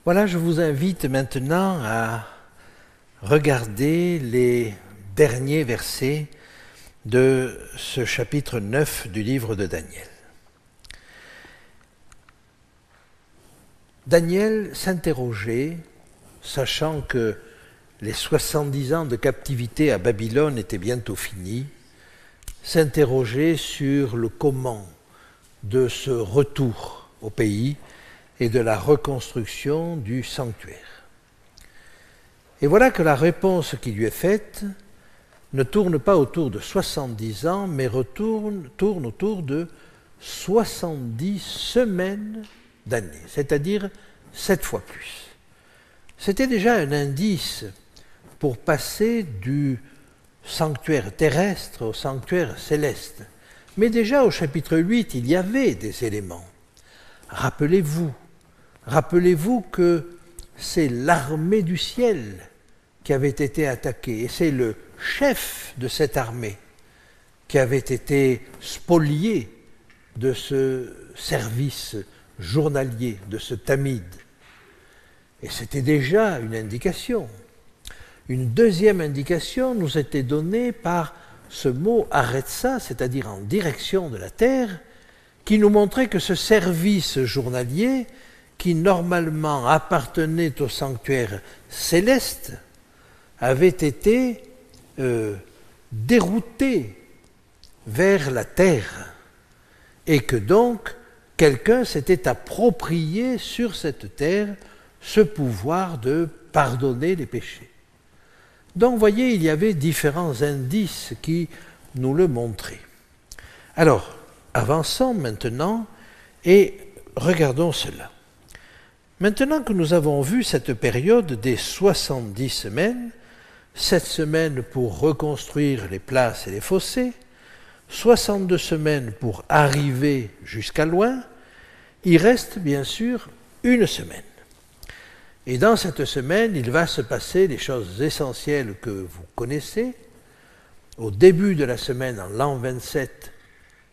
Voilà, je vous invite maintenant à regarder les derniers versets de ce chapitre 9 du livre de Daniel. Daniel s'interrogeait, sachant que les 70 ans de captivité à Babylone étaient bientôt finis, s'interrogeait sur le comment de ce retour au pays et de la reconstruction du sanctuaire. Et voilà que la réponse qui lui est faite ne tourne pas autour de 70 ans, mais tourne autour de 70 semaines d'années, c'est-à-dire 7 fois plus. C'était déjà un indice pour passer du sanctuaire terrestre au sanctuaire céleste. Mais déjà au chapitre 8, il y avait des éléments. Rappelez-vous que c'est l'armée du ciel qui avait été attaquée, et c'est le chef de cette armée qui avait été spolié de ce service journalier, de ce tamide. Et c'était déjà une indication. Une deuxième indication nous était donnée par ce mot « aretsa », c'est-à-dire en direction de la terre, qui nous montrait que ce service journalier, qui normalement appartenait au sanctuaire céleste, avait été dérouté vers la terre, et que donc quelqu'un s'était approprié sur cette terre ce pouvoir de pardonner les péchés. Donc, vous voyez, il y avait différents indices qui nous le montraient. Alors, avançons maintenant et regardons cela. Maintenant que nous avons vu cette période des 70 semaines, 7 semaines pour reconstruire les places et les fossés, 62 semaines pour arriver jusqu'à loin, il reste bien sûr une semaine. Et dans cette semaine, il va se passer les choses essentielles que vous connaissez. Au début de la semaine, en l'an 27,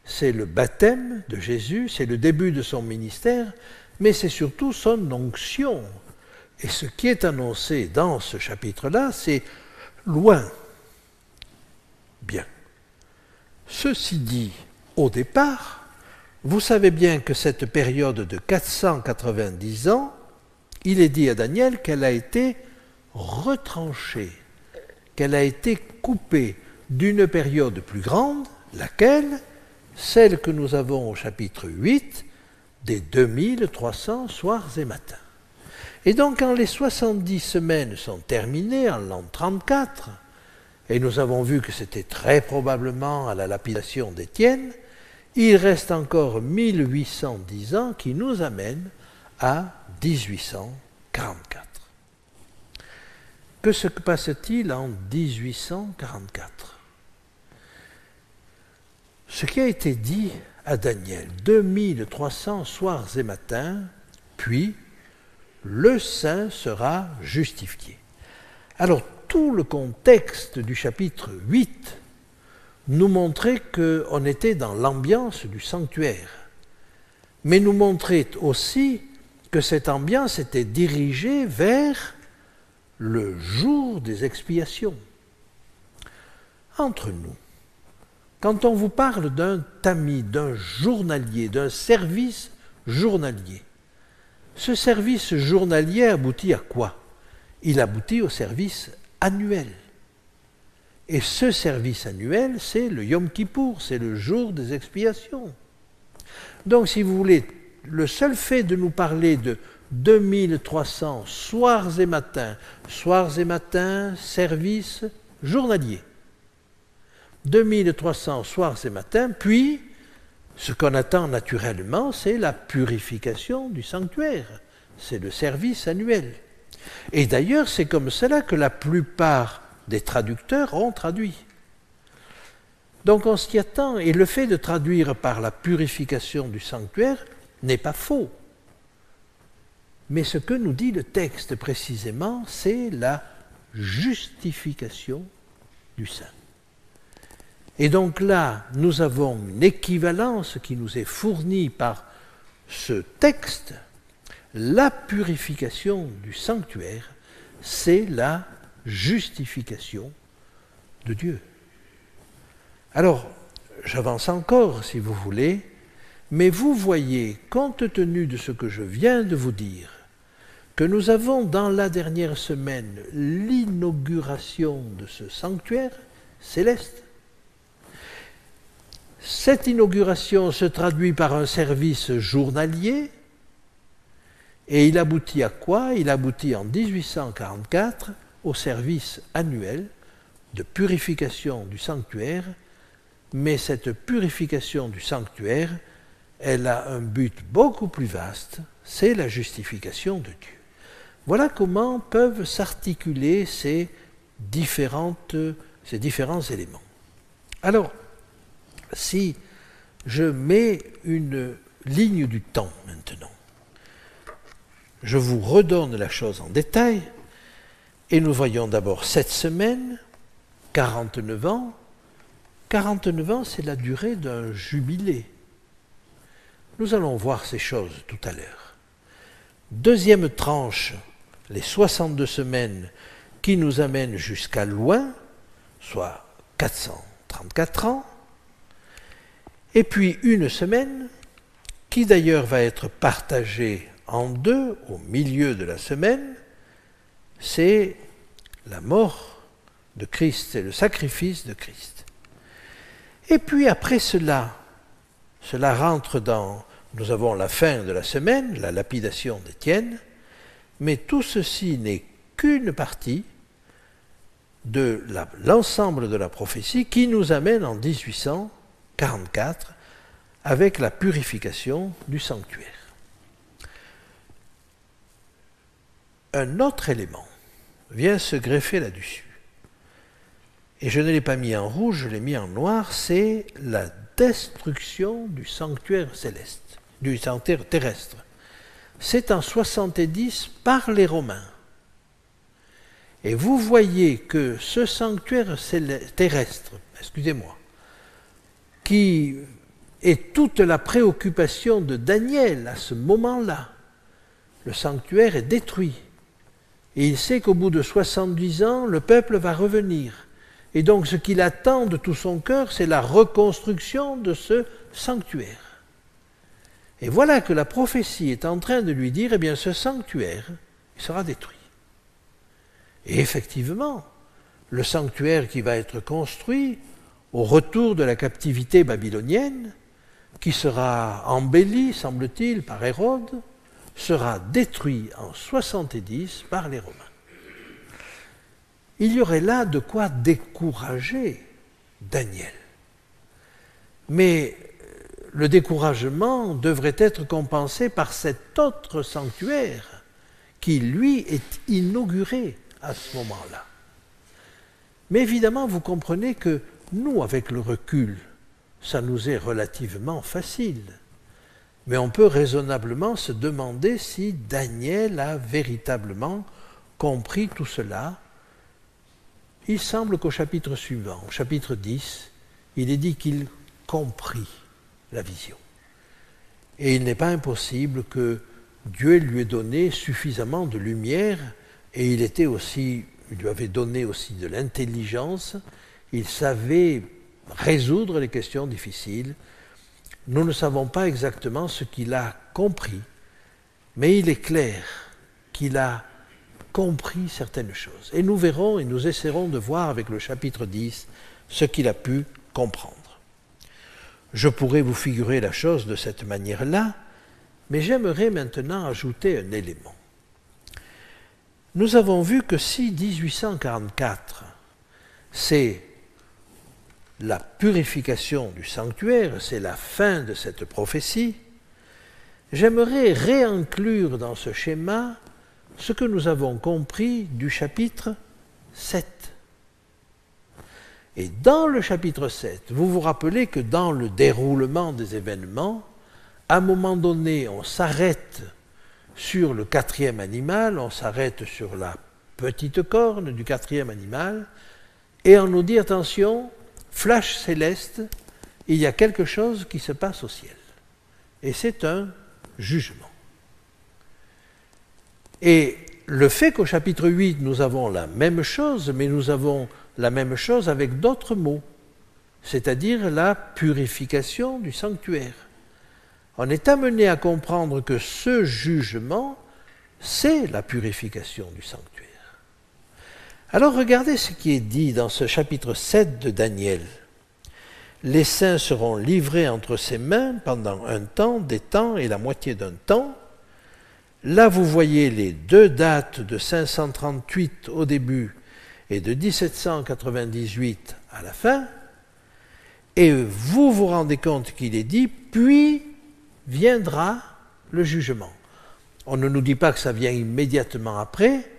c'est le baptême de Jésus, c'est le début de son ministère, mais c'est surtout son onction. Et ce qui est annoncé dans ce chapitre-là, c'est loin. Bien. Ceci dit, au départ, vous savez bien que cette période de 490 ans, il est dit à Daniel qu'elle a été retranchée, qu'elle a été coupée d'une période plus grande, laquelle, celle que nous avons au chapitre 8, des 2300 soirs et matins. Et donc, quand les 70 semaines sont terminées, en l'an 34, et nous avons vu que c'était très probablement à la lapidation d'Étienne, il reste encore 1810 ans qui nous amènent à 1844. Que se passe-t-il en 1844 ? Ce qui a été dit à Daniel, 2300 soirs et matins, puis le saint sera justifié. Alors, tout le contexte du chapitre 8 nous montrait qu'on était dans l'ambiance du sanctuaire, mais nous montrait aussi que cette ambiance était dirigée vers le jour des expiations. Entre nous, quand on vous parle d'un tamis, d'un journalier, d'un service journalier, ce service journalier aboutit à quoi ? Il aboutit au service annuel. Et ce service annuel, c'est le Yom Kippour, c'est le jour des expiations. Donc, si vous voulez, le seul fait de nous parler de 2300 soirs et matins, service journalier. 2300 soirs et matins, puis ce qu'on attend naturellement, c'est la purification du sanctuaire. C'est le service annuel. Et d'ailleurs, c'est comme cela que la plupart des traducteurs ont traduit. Donc on s'y attend, et le fait de traduire par la purification du sanctuaire n'est pas faux. Mais ce que nous dit le texte précisément, c'est la justification du saint. Et donc là, nous avons une équivalence qui nous est fournie par ce texte La purification du sanctuaire, c'est la justification de Dieu. Alors, j'avance encore, si vous voulez, mais vous voyez, compte tenu de ce que je viens de vous dire, que nous avons dans la dernière semaine l'inauguration de ce sanctuaire céleste. Cette inauguration se traduit par un service journalier, et il aboutit à quoi? Il aboutit en 1844 au service annuel de purification du sanctuaire, mais cette purification du sanctuaire, elle a un but beaucoup plus vaste, c'est la justification de Dieu. Voilà comment peuvent s'articuler ces différents éléments. Alors, si je mets une ligne du temps maintenant, je vous redonne la chose en détail, et nous voyons d'abord cette semaine, 49 ans. 49 ans, c'est la durée d'un jubilé. Nous allons voir ces choses tout à l'heure. Deuxième tranche, les 62 semaines qui nous amènent jusqu'à loin, soit 434 ans. Et puis une semaine, qui d'ailleurs va être partagée en deux au milieu de la semaine, c'est la mort de Christ, c'est le sacrifice de Christ. Et puis après cela rentre dans, nous avons la fin de la semaine, la lapidation d'Étienne, mais tout ceci n'est qu'une partie de l'ensemble de la prophétie qui nous amène en 1844 avec la purification du sanctuaire. Un autre élément vient se greffer là-dessus. Et je ne l'ai pas mis en rouge, je l'ai mis en noir, c'est la destruction du sanctuaire céleste, du sanctuaire terrestre. C'est en 70 par les Romains. Et vous voyez que ce sanctuaire terrestre, qui est toute la préoccupation de Daniel à ce moment-là, le sanctuaire est détruit. Et il sait qu'au bout de 70 ans, le peuple va revenir. Et donc ce qu'il attend de tout son cœur, c'est la reconstruction de ce sanctuaire. Et voilà que la prophétie est en train de lui dire, eh bien ce sanctuaire, il sera détruit. Et effectivement, le sanctuaire qui va être construit au retour de la captivité babylonienne, qui sera embelli, semble-t-il, par Hérode, sera détruit en 70 par les Romains. Il y aurait là de quoi décourager Daniel. Mais le découragement devrait être compensé par cet autre sanctuaire qui, lui, est inauguré à ce moment-là. Mais évidemment, vous comprenez que nous, avec le recul, ça nous est relativement facile. Mais on peut raisonnablement se demander si Daniel a véritablement compris tout cela. Il semble qu'au chapitre suivant, au chapitre 10, il est dit qu'il comprit la vision. Et il n'est pas impossible que Dieu lui ait donné suffisamment de lumière, et il lui avait donné aussi de l'intelligence, il savait résoudre les questions difficiles. Nous ne savons pas exactement ce qu'il a compris, mais il est clair qu'il a compris certaines choses. Et nous verrons et nous essaierons de voir avec le chapitre 10 ce qu'il a pu comprendre. Je pourrais vous figurer la chose de cette manière-là, mais j'aimerais maintenant ajouter un élément. Nous avons vu que si 1844, c'est la purification du sanctuaire, c'est la fin de cette prophétie, j'aimerais réinclure dans ce schéma ce que nous avons compris du chapitre 7. Et dans le chapitre 7, vous vous rappelez que dans le déroulement des événements, à un moment donné, on s'arrête sur le quatrième animal, on s'arrête sur la petite corne du quatrième animal, et on nous dit, attention, flash céleste, il y a quelque chose qui se passe au ciel. Et c'est un jugement. Et le fait qu'au chapitre 8, nous avons la même chose, mais nous avons la même chose avec d'autres mots, c'est-à-dire la purification du sanctuaire. On est amené à comprendre que ce jugement, c'est la purification du sanctuaire. Alors regardez ce qui est dit dans ce chapitre 7 de Daniel. Les saints seront livrés entre ses mains pendant un temps, des temps et la moitié d'un temps. Là, vous voyez les deux dates de 538 au début et de 1798 à la fin. Et vous vous rendez compte qu'il est dit, puis viendra le jugement. On ne nous dit pas que ça vient immédiatement après,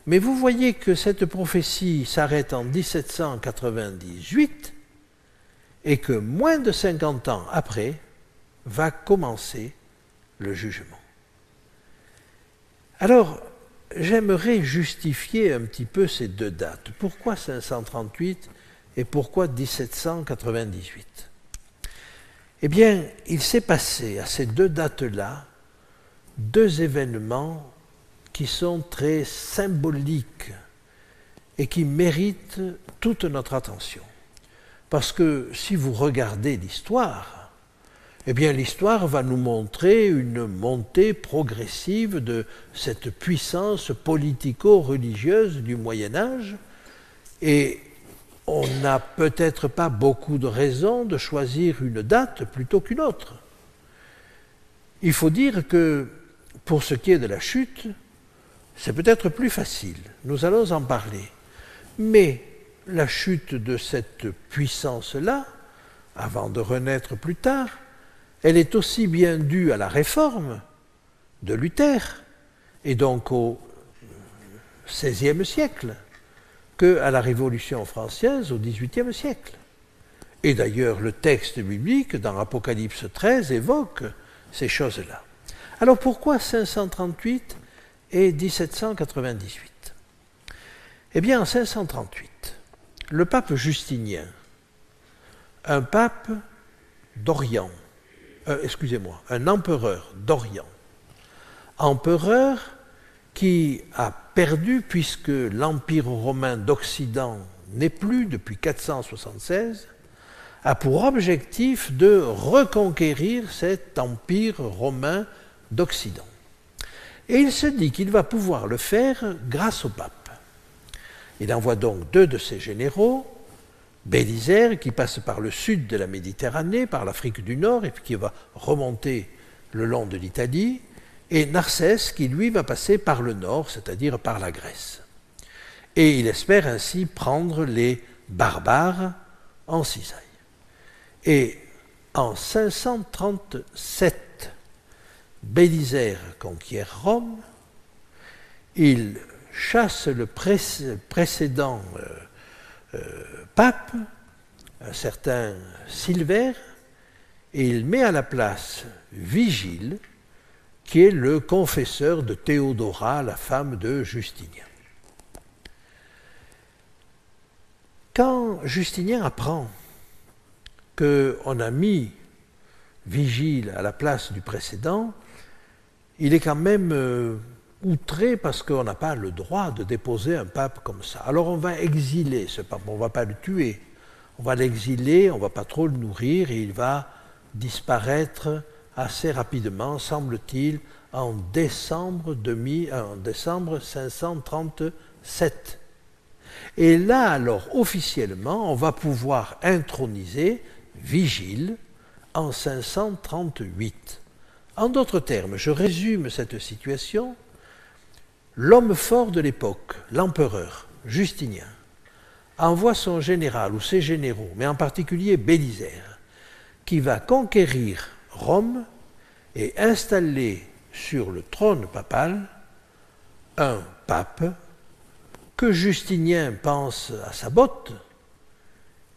mais vous voyez que cette prophétie s'arrête en 1798 et que moins de 50 ans après va commencer le jugement. Alors, j'aimerais justifier un petit peu ces deux dates. Pourquoi 538 et pourquoi 1798 ? Eh bien, il s'est passé à ces deux dates-là deux événements qui sont très symboliques et qui méritent toute notre attention. Parce que si vous regardez l'histoire, eh bien l'histoire va nous montrer une montée progressive de cette puissance politico-religieuse du Moyen-Âge, et on n'a peut-être pas beaucoup de raisons de choisir une date plutôt qu'une autre. Il faut dire que pour ce qui est de la chute, c'est peut-être plus facile, nous allons en parler. Mais la chute de cette puissance-là, avant de renaître plus tard, elle est aussi bien due à la réforme de Luther, et donc au XVIe siècle, qu'à la Révolution française au XVIIIe siècle. Et d'ailleurs, le texte biblique dans Apocalypse 13 évoque ces choses-là. Alors pourquoi 538 et 1798 ? Eh bien, en 538, le pape Justinien, un pape d'Orient, un empereur d'Orient, empereur qui a perdu puisque l'Empire romain d'Occident n'est plus depuis 476, a pour objectif de reconquérir cet Empire romain d'Occident. Et il se dit qu'il va pouvoir le faire grâce au pape. Il envoie donc deux de ses généraux, Bélisaire, qui passe par le sud de la Méditerranée, par l'Afrique du Nord, et puis qui va remonter le long de l'Italie, et Narsès, qui lui va passer par le nord, c'est-à-dire par la Grèce. Et il espère ainsi prendre les barbares en cisaille. Et en 537, Bélisaire conquiert Rome, il chasse le précédent pape, un certain Silvère, et il met à la place Vigile, qui est le confesseur de Théodora, la femme de Justinien. Quand Justinien apprend qu'on a mis Vigile à la place du précédent, il est quand même outré parce qu'on n'a pas le droit de déposer un pape comme ça. Alors on va exiler ce pape, on ne va pas le tuer, on va l'exiler, on ne va pas trop le nourrir et il va disparaître assez rapidement, semble-t-il, en décembre 537. Et là, alors, officiellement, on va pouvoir introniser Vigile en 538. En d'autres termes, je résume cette situation. L'homme fort de l'époque, l'empereur Justinien, envoie son général ou ses généraux, mais en particulier Bélisaire, qui va conquérir Rome et installer sur le trône papal un pape que Justinien pense à sa botte,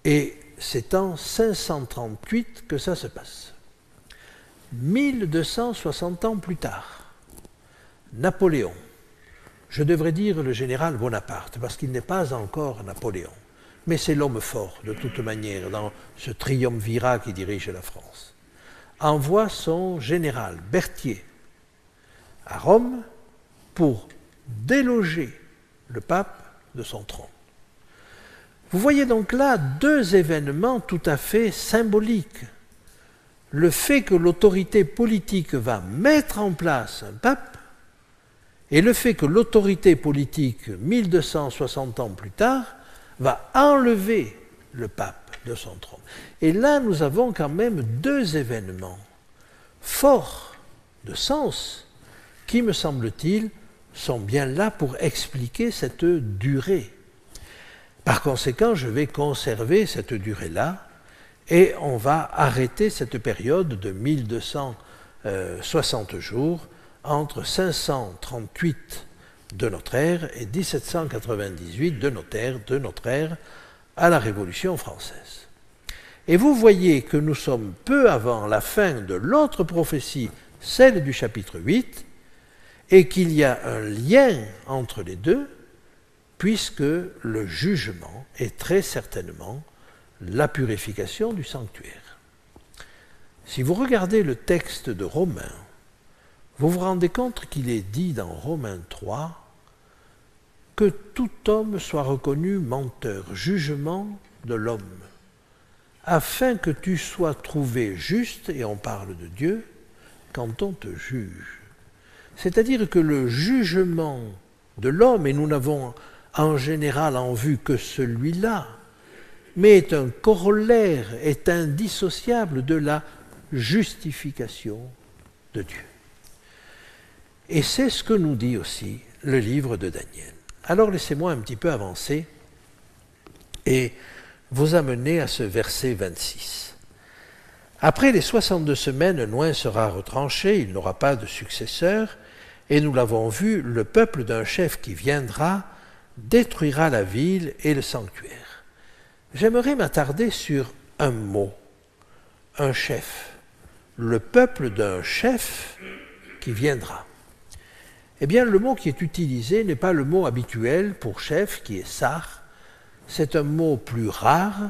et c'est en 538 que ça se passe. 1260 ans plus tard, Napoléon, je devrais dire le général Bonaparte, parce qu'il n'est pas encore Napoléon, mais c'est l'homme fort, de toute manière, dans ce triumvirat qui dirige la France, envoie son général Berthier à Rome pour déloger le pape de son trône. Vous voyez donc là deux événements tout à fait symboliques. Le fait que l'autorité politique va mettre en place un pape et le fait que l'autorité politique, 1260 ans plus tard, va enlever le pape de son trône. Et là, nous avons quand même deux événements forts de sens qui, me semble-t-il, sont bien là pour expliquer cette durée. Par conséquent, je vais conserver cette durée-là et on va arrêter cette période de 1260 jours entre 538 de notre ère et 1798 de notre ère à la Révolution française. Et vous voyez que nous sommes peu avant la fin de l'autre prophétie, celle du chapitre 8, et qu'il y a un lien entre les deux, puisque le jugement est très certainement la purification du sanctuaire. Si vous regardez le texte de Romains, vous vous rendez compte qu'il est dit dans Romains 3 que tout homme soit reconnu menteur, jugement de l'homme, afin que tu sois trouvé juste, et on parle de Dieu, quand on te juge. C'est-à-dire que le jugement de l'homme, et nous n'avons en général en vue que celui-là, mais est un corollaire, est indissociable de la justification de Dieu. Et c'est ce que nous dit aussi le livre de Daniel. Alors laissez-moi un petit peu avancer et vous amener à ce verset 26. Après les 62 semaines, Noé sera retranché, il n'aura pas de successeur, et nous l'avons vu, le peuple d'un chef qui viendra détruira la ville et le sanctuaire. J'aimerais m'attarder sur un mot, un chef, le peuple d'un chef qui viendra. Eh bien, le mot qui est utilisé n'est pas le mot habituel pour chef, qui est sar, c'est un mot plus rare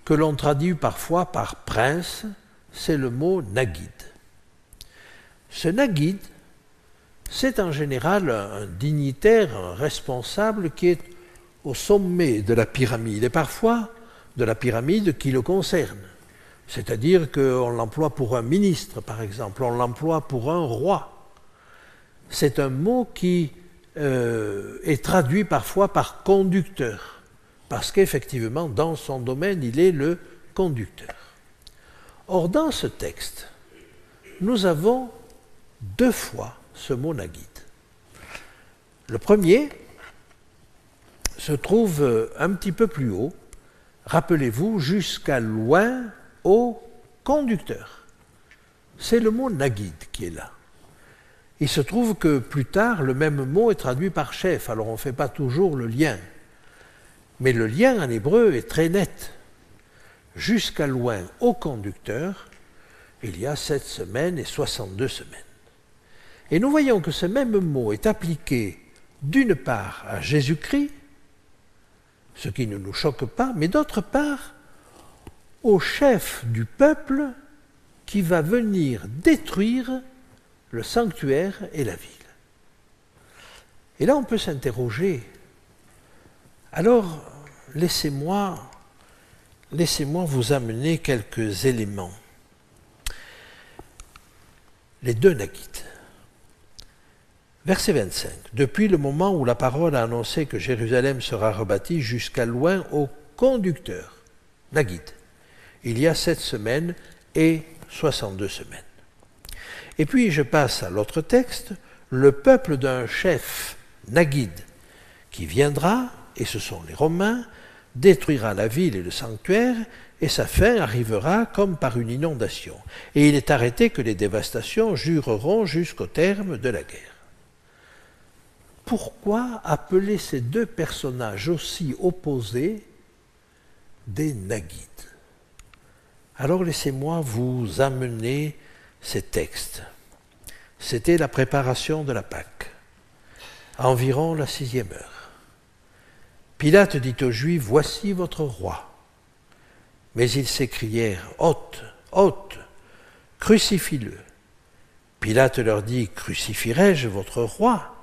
que l'on traduit parfois par prince, c'est le mot nagid. Ce nagid, c'est en général un dignitaire, un responsable qui est au sommet de la pyramide, et parfois de la pyramide qui le concerne. C'est-à-dire qu'on l'emploie pour un ministre, par exemple, on l'emploie pour un roi. C'est un mot qui est traduit parfois par conducteur, parce qu'effectivement, dans son domaine, il est le conducteur. Or, dans ce texte, nous avons deux fois ce mot nagid. Le premier se trouve un petit peu plus haut, rappelez-vous, jusqu'à loin au conducteur. C'est le mot nagid qui est là. Il se trouve que plus tard, le même mot est traduit par chef, alors on ne fait pas toujours le lien. Mais le lien en hébreu est très net. Jusqu'à loin au conducteur, il y a 7 semaines et 62 semaines. Et nous voyons que ce même mot est appliqué d'une part à Jésus-Christ, ce qui ne nous choque pas, mais d'autre part au chef du peuple qui va venir détruire le sanctuaire et la ville. Et là, on peut s'interroger. Alors, laissez-moi vous amener quelques éléments. Les deux nagids. Verset 25. Depuis le moment où la parole a annoncé que Jérusalem sera rebâtie jusqu'à loin au conducteur, nagid, il y a 7 semaines et 62 semaines. Et puis je passe à l'autre texte, le peuple d'un chef, nagid, qui viendra, et ce sont les Romains, détruira la ville et le sanctuaire, et sa fin arrivera comme par une inondation. Et il est arrêté que les dévastations dureront jusqu'au terme de la guerre. Pourquoi appeler ces deux personnages aussi opposés des nagids? Alors laissez-moi vous amener ces textes. C'était la préparation de la Pâque, environ la 6e heure. Pilate dit aux Juifs, « Voici votre roi. » Mais ils s'écrièrent, « Ôte, ôte, crucifie-le. » Pilate leur dit, « Crucifierai-je votre roi ?»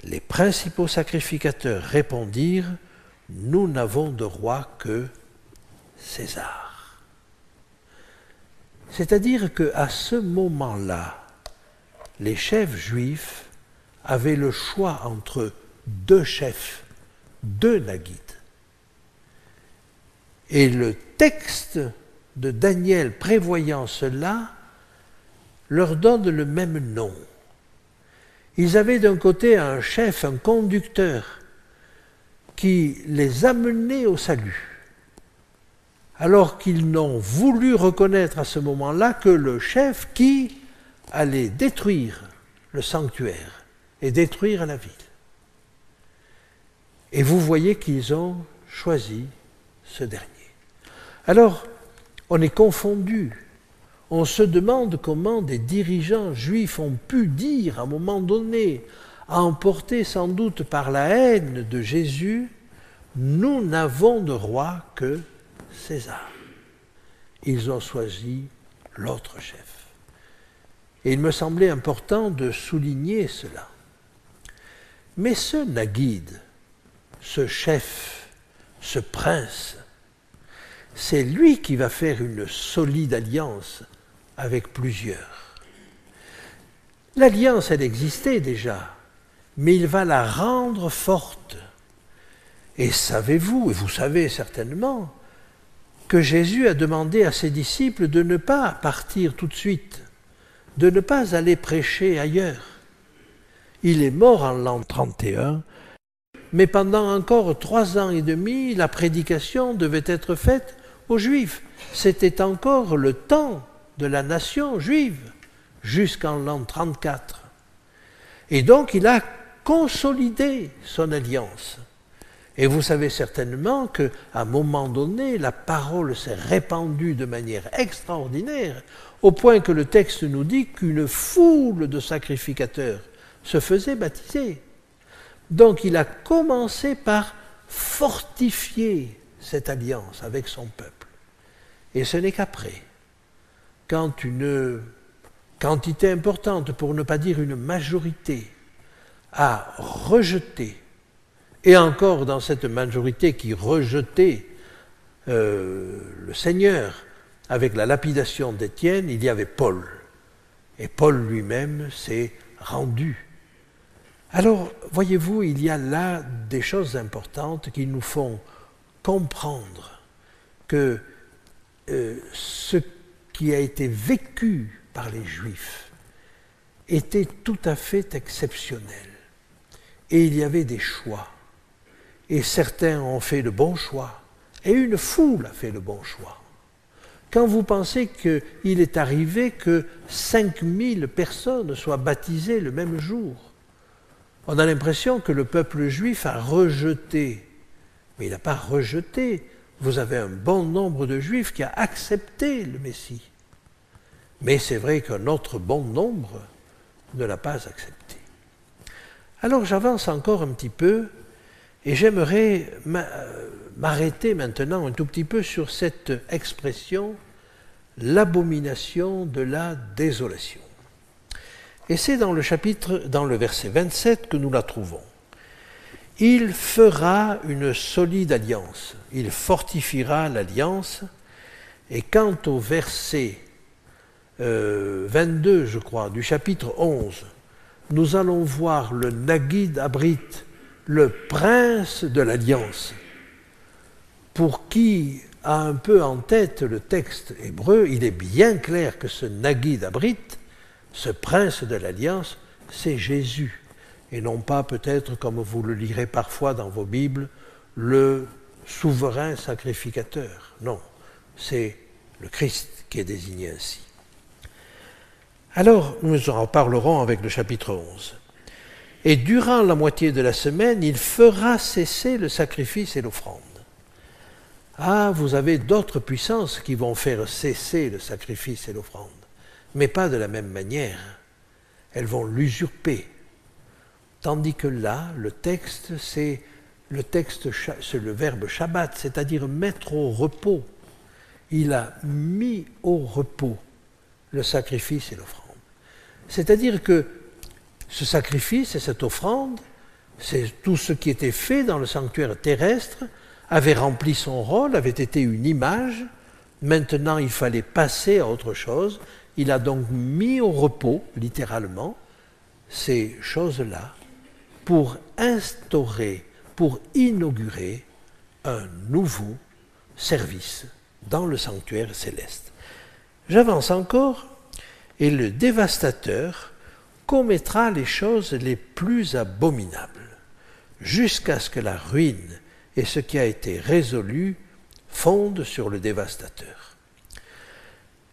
Les principaux sacrificateurs répondirent, « Nous n'avons de roi que César. » C'est-à-dire qu'à ce moment-là, les chefs juifs avaient le choix entre deux chefs, deux naguides. Et le texte de Daniel prévoyant cela leur donne le même nom. Ils avaient d'un côté un chef, un conducteur, qui les amenait au salut, alors qu'ils n'ont voulu reconnaître à ce moment-là que le chef qui allait détruire le sanctuaire et détruire la ville. Et vous voyez qu'ils ont choisi ce dernier. Alors, on est confondu. On se demande comment des dirigeants juifs ont pu dire à un moment donné, emportés sans doute par la haine de Jésus, « Nous n'avons de roi que César. » Ils ont choisi l'autre chef. Et il me semblait important de souligner cela. Mais ce naguide, ce chef, ce prince, c'est lui qui va faire une solide alliance avec plusieurs. L'alliance, elle existait déjà, mais il va la rendre forte. Et savez-vous, et vous savez certainement, que Jésus a demandé à ses disciples de ne pas partir tout de suite, de ne pas aller prêcher ailleurs. Il est mort en l'an 31, mais pendant encore 3 ans et demi, la prédication devait être faite aux Juifs. C'était encore le temps de la nation juive, jusqu'en l'an 34. Et donc il a consolidé son alliance. Et vous savez certainement qu'à un moment donné, la parole s'est répandue de manière extraordinaire, au point que le texte nous dit qu'une foule de sacrificateurs se faisait baptiser. Donc il a commencé par fortifier cette alliance avec son peuple. Et ce n'est qu'après, quand une quantité importante, pour ne pas dire une majorité, a rejeté, et encore dans cette majorité qui rejetait le Seigneur avec la lapidation d'Étienne, il y avait Paul. Et Paul lui-même s'est rendu. Alors, voyez-vous, il y a là des choses importantes qui nous font comprendre que ce qui a été vécu par les Juifs était tout à fait exceptionnel. Et il y avait des choix. Et certains ont fait le bon choix. Et une foule a fait le bon choix. Quand vous pensez qu'il est arrivé que 5000 personnes soient baptisées le même jour, on a l'impression que le peuple juif a rejeté. Mais il n'a pas rejeté. Vous avez un bon nombre de Juifs qui a accepté le Messie. Mais c'est vrai qu'un autre bon nombre ne l'a pas accepté. Alors j'avance encore un petit peu et j'aimerais m'arrêter maintenant un tout petit peu sur cette expression « l'abomination de la désolation ». Et c'est dans le verset 27 que nous la trouvons. « Il fera une solide alliance, il fortifiera l'alliance. » Et quant au verset 22, je crois, du chapitre 11, nous allons voir le Naguide Abrite, le prince de l'alliance. Pour qui a un peu en tête le texte hébreu, il est bien clair que ce Naguide Abrite, ce prince de l'alliance, c'est Jésus, et non pas peut-être, comme vous le lirez parfois dans vos Bibles, le souverain sacrificateur. Non, c'est le Christ qui est désigné ainsi. Alors, nous en parlerons avec le chapitre 11. Et durant la moitié de la semaine, il fera cesser le sacrifice et l'offrande. Ah, vous avez d'autres puissances qui vont faire cesser le sacrifice et l'offrande, mais pas de la même manière. Elles vont l'usurper. Tandis que là, le texte, c'est le verbe Shabbat, c'est-à-dire mettre au repos. Il a mis au repos le sacrifice et l'offrande. C'est-à-dire que ce sacrifice et cette offrande, Tout ce qui était fait dans le sanctuaire terrestre avait rempli son rôle, avait été une image. Maintenant, il fallait passer à autre chose. Il a donc mis au repos, littéralement, ces choses-là pour instaurer, pour inaugurer un nouveau service dans le sanctuaire céleste. J'avance encore, et le dévastateur commettra les choses les plus abominables, jusqu'à ce que la ruine et ce qui a été résolu fondent sur le dévastateur.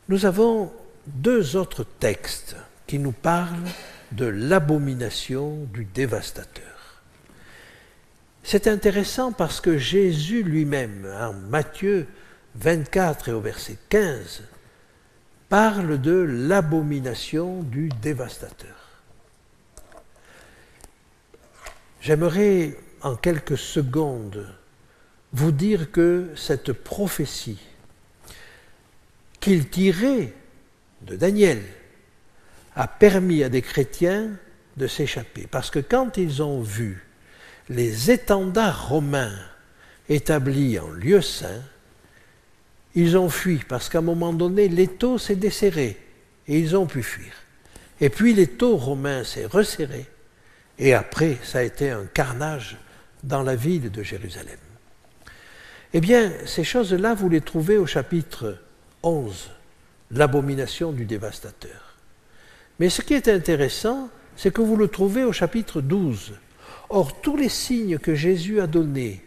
Nous avons deux autres textes qui nous parlent de l'abomination du dévastateur. C'est intéressant parce que Jésus lui-même, en Matthieu 24 et au verset 15, parle de l'abomination du dévastateur. J'aimerais en quelques secondes vous dire que cette prophétie qu'il tirait de Daniel a permis à des chrétiens de s'échapper. Parce que quand ils ont vu les étendards romains établis en lieu saint, ils ont fui, parce qu'à un moment donné, l'étau s'est desserré et ils ont pu fuir. Et puis l'étau romain s'est resserré et après, ça a été un carnage dans la ville de Jérusalem. Eh bien, ces choses-là, vous les trouvez au chapitre 11, l'abomination du dévastateur. Mais ce qui est intéressant, c'est que vous le trouvez au chapitre 12. Or, tous les signes que Jésus a donnés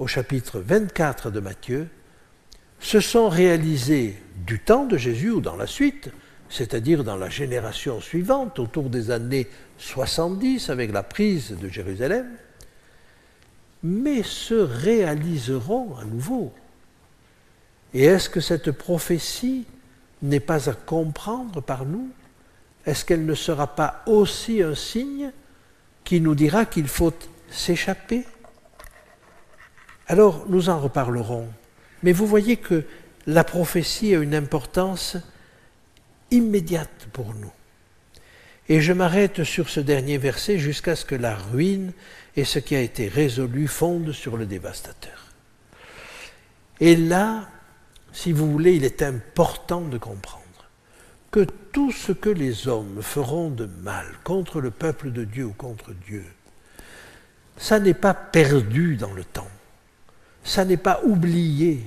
au chapitre 24 de Matthieu se sont réalisés du temps de Jésus ou dans la suite, c'est-à-dire dans la génération suivante, autour des années 70, avec la prise de Jérusalem, mais se réaliseront à nouveau. Et est-ce que cette prophétie n'est pas à comprendre par nous? Est-ce qu'elle ne sera pas aussi un signe qui nous dira qu'il faut s'échapper? Alors, nous en reparlerons. Mais vous voyez que la prophétie a une importance immédiate pour nous. Et je m'arrête sur ce dernier verset jusqu'à ce que la ruine et ce qui a été résolu fondent sur le dévastateur. Et là, si vous voulez, il est important de comprendre que tout ce que les hommes feront de mal contre le peuple de Dieu ou contre Dieu, ça n'est pas perdu dans le temps, ça n'est pas oublié.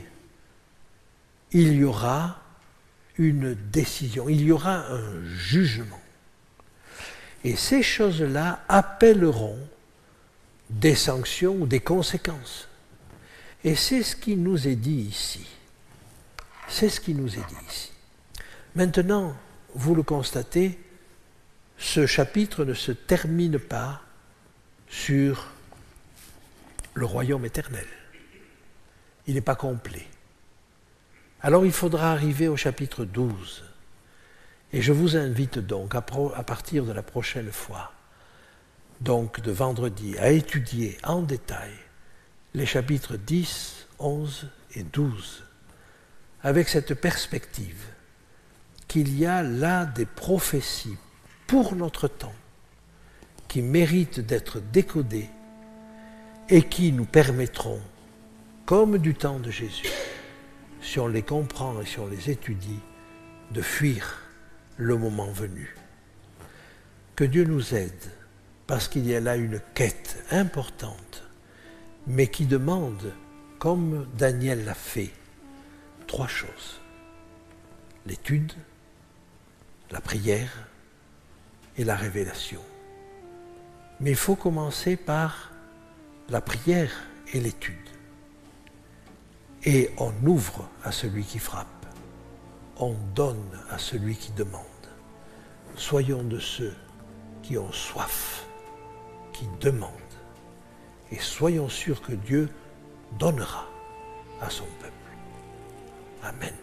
Il y aura une décision, il y aura un jugement. Et ces choses-là appelleront des sanctions ou des conséquences. Et c'est ce qui nous est dit ici. C'est ce qui nous est dit ici. Maintenant, vous le constatez, ce chapitre ne se termine pas sur le royaume éternel. Il n'est pas complet. Alors il faudra arriver au chapitre 12. Et je vous invite donc, à partir de la prochaine fois, donc de vendredi, à étudier en détail les chapitres 10, 11 et 12, avec cette perspective qu'il y a là des prophéties pour notre temps qui méritent d'être décodées et qui nous permettront, comme du temps de Jésus, si on les comprend et si on les étudie, de fuir le moment venu. Que Dieu nous aide, parce qu'il y a là une quête importante, mais qui demande, comme Daniel l'a fait, 3 choses. L'étude, la prière et la révélation. Mais il faut commencer par la prière et l'étude. Et on ouvre à celui qui frappe. On donne à celui qui demande. Soyons de ceux qui ont soif, qui demandent. Et soyons sûrs que Dieu donnera à son peuple. Amen.